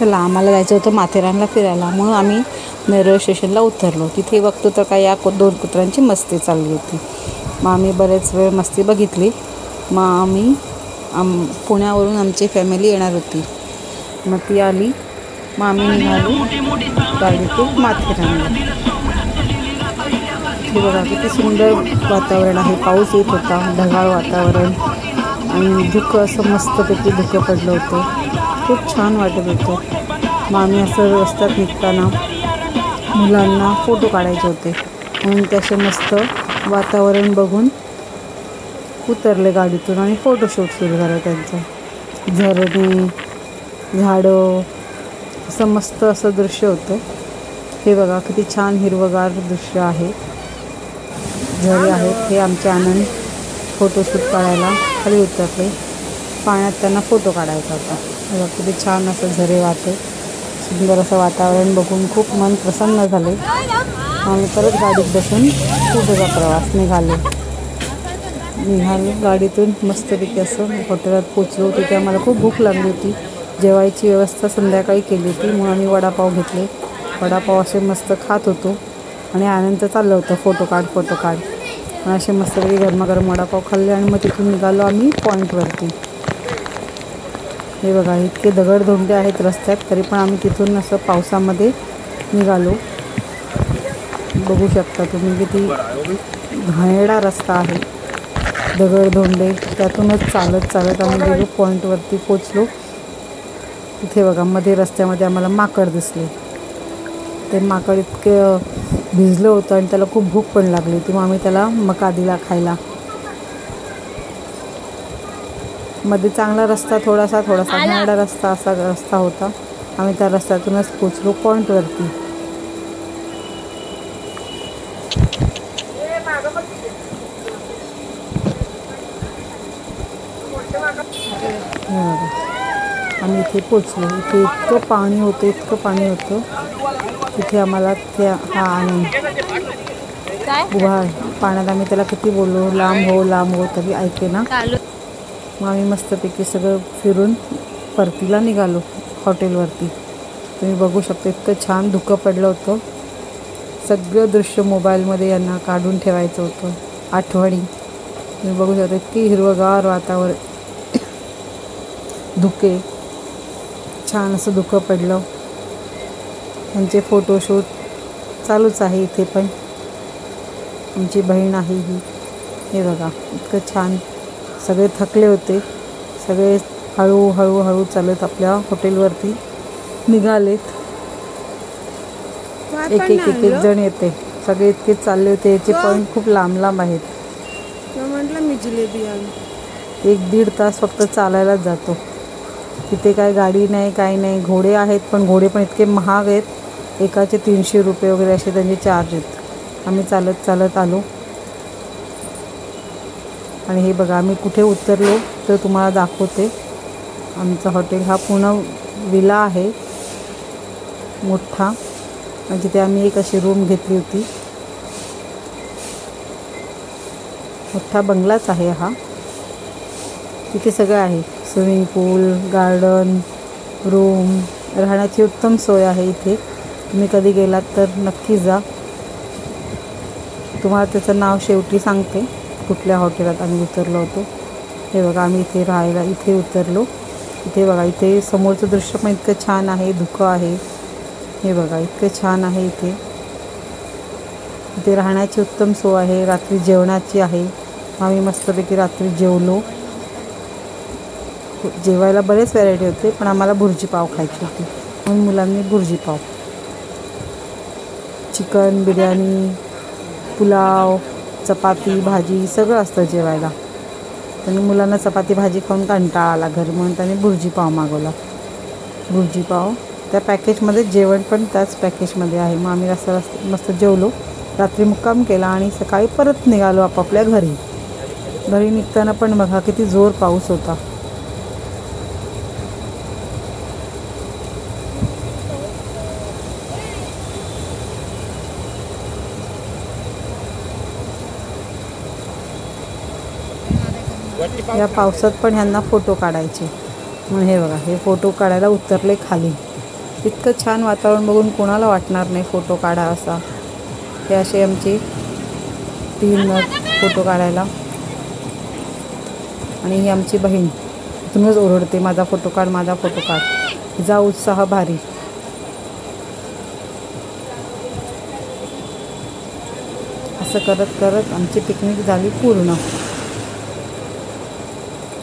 चला आम्हाला जायचं होतं माथेरानला फिरायला, म्हणून आम्ही नेरळ स्टेशनला उतरलो. तिथे बघतो तर काय या 2 कुत्र्यांची मस्ती चालली होती. मग आम्ही बरेच वेळ मस्ती बघितली. मग आम्ही पुण्यावरून आमची फॅमिली येणार होती. मग ती आली. मग आम्ही निघालो गाडीतून माथेरानला. हे बघा किती सुंदर वातावरण आहे. पाऊस येत होता, ढगाळ वातावरण आणि धुकं असं मस्तपैकी धुकं पडलं होतं. खूप छान वाटत होतं. मग आम्ही असं रस्त्यात निघताना मुलांना फोटो काढायचे होते म्हणून त्याचे मस्त वातावरण बघून उतरले गाडीतून आणि फोटोशूट सुरू झालं त्यांचं. झरणे, झाडं, असं मस्त असं दृश्य होतं. हे बघा किती छान हिरवगार दृश्य आहे. झरे आहेत. हे आमचे आनंद फोटोशूट काढायला खाली उतरले. पाण्यात त्यांना फोटो काढायचा होता. बघा किती छान असं झरे वाहते. सुंदर असं वातावरण बघून खूप मन प्रसन्न झाले. आम्ही परत गाडीत बसून पुढचा प्रवास निघालो गाडीतून मस्तपैकी असं हॉटेलात पोचलो. तिथे आम्हाला खूप भूक लागली होती. जेवायची व्यवस्था संध्याकाळी केली होती म्हणून आम्ही वडापाव घेतले. वडापाव असे मस्त खात होतो आणि आनंद चाललं होतं फोटो काढ आणि असे मस्तपैकी गरमागरम वडापाव खाल्ले आणि मग तिथून निघालो आम्ही पॉईंटवरती. हे बघा इतके दगडधोंडे आहेत रस्त्यात, तरी पण आम्ही तिथून असं पावसामध्ये निघालो. बघू शकता तुम्ही किती घाणेरडा रस्ता आहे, दगडधोंडे. त्यातूनच चालत आम्ही गेलो पॉईंटवरती पोचलो. तिथे बघा मध्ये रस्त्यामध्ये आम्हाला माकड दिसले. ते माकड इतके भिजलं होतं आणि त्याला खूप भूक पण लागली होती. मग आम्ही त्याला मका दिला खायला. मध्ये चांगला रस्ता थोडासा घाणेरडा रस्ता असा रस्ता होता. आम्ही त्या रस्त्यातूनच पोचलो पॉईंटवरती. आम्ही इथे पोचलो. इथे इतकं पाणी होतं. तिथे आम्हाला हा आनंद उभा पाण्यात. आम्ही त्याला किती बोललो लांब हो तरी ऐके ना. मग आम्ही मस्तपैकी सगळं फिरून परतीला निघालो हॉटेलवरती. तुम्ही बघू शकता इतकं छान धुकं पडलं होतं. सगळं दृश्य मोबाईलमध्ये यांना काढून ठेवायचं होतं आठवणी. तुम्ही बघू शकता इतकी हिरवगार वातावरण, धुके, छान असं धुकं पडलं. त्यांचे फोटोशूट चालूच आहे. इथे पण आमची बहीण आहे ही. हे बघा इतकं छान. सगळे थकले होते. सगळे हळू चालत आपल्या हॉटेलवरती निघालेत. एक जण येते. सगळे इतके चालले होते. याचे पॉईंट खूप लांब आहेत. म्हटलं मी जिलेबी आणली. 1-1.5 तास फक्त चालायलाच जातो. तिथे काय गाडी नाही, काही नाही. घोडे आहेत पण घोडे पण इतके महाग आहेत. एकाचे 300 रुपये वगैरे असे त्यांचे चार्ज आहेत. आम्ही चालत आलो. आणि हे बघा आम्ही कुठे उतरलो तर तुम्हाला दाखवते. आमचं हॉटेल हा पूर्ण विला आहे मोठा, जिथे आम्ही एक अशी रूम घेतली होती. मोठा बंगलाच आहे हा. तिथे सगळं आहे. स्विमिंग पूल, गार्डन, रूम, राहण्याची उत्तम सोय आहे इथे. तुम्ही कधी गेलात तर नक्की जा. तुम्हाला त्याचं नाव शेवटी सांगते कुठल्या हॉटेलात आम्ही उतरलो होतो. हे बघा आम्ही इथे राहायला इथे उतरलो. इथे बघा इथे समोरचं दृश्य पण इतकं छान आहे. धुकं आहे. हे बघा इतकं छान आहे इथे. इथे राहण्याची उत्तम सोय आहे. रात्री जेवणाची आहे. आम्ही मस्तपैकी रात्री जेवलो. जेवायला बरेच व्हरायटी होते पण आम्हाला भुर्जी पाव खायची होती म्हणून मुलांनी भुर्जी पाव, चिकन, बिर्याणी, पुलाव, चपाती, भाजी सगळं असतं जेवायला. त्यांनी मुलांना चपाती भाजी खाऊन कंटाळा आला घरी म्हणून त्यांनी भुर्जी पाव मागवला. भुर्जी पाव त्या पॅकेजमध्ये, जेवण पण त्याच पॅकेजमध्ये आहे. मग आम्ही असं मस्त जेवलो, रात्री मुक्काम केला आणि सकाळी परत निघालो आपापल्या घरी. घरी निघताना पण बघा किती जोर पाऊस होता. या पावसात पण ह्यांना फोटो काढायचे म्हणून हे बघा हे फोटो काढायला उतरले खाली. इतकं छान वातावरण बघून कोणाला वाटणार नाही फोटो काढा असा. हे असे आमचे 3 फोटो काढायला. आणि ही आमची बहीण इथूनच ओरडते, माझा फोटो काढ, माझा फोटो काढ. तिचा उत्साह भारी. असं करत करत आमची पिकनिक झाली पूर्ण.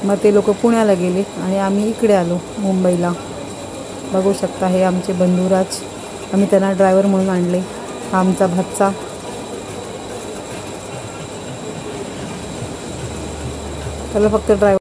मग ते लोक पुण्याला गेले आणि आम्ही इकडे आलो मुंबईला. बघू शकता हे आमचे बंधुराज, आम्ही त्यांना ड्रायव्हर म्हणून आणले. हा आमचा भाचा. त्याला फक्त ड्रायव्हर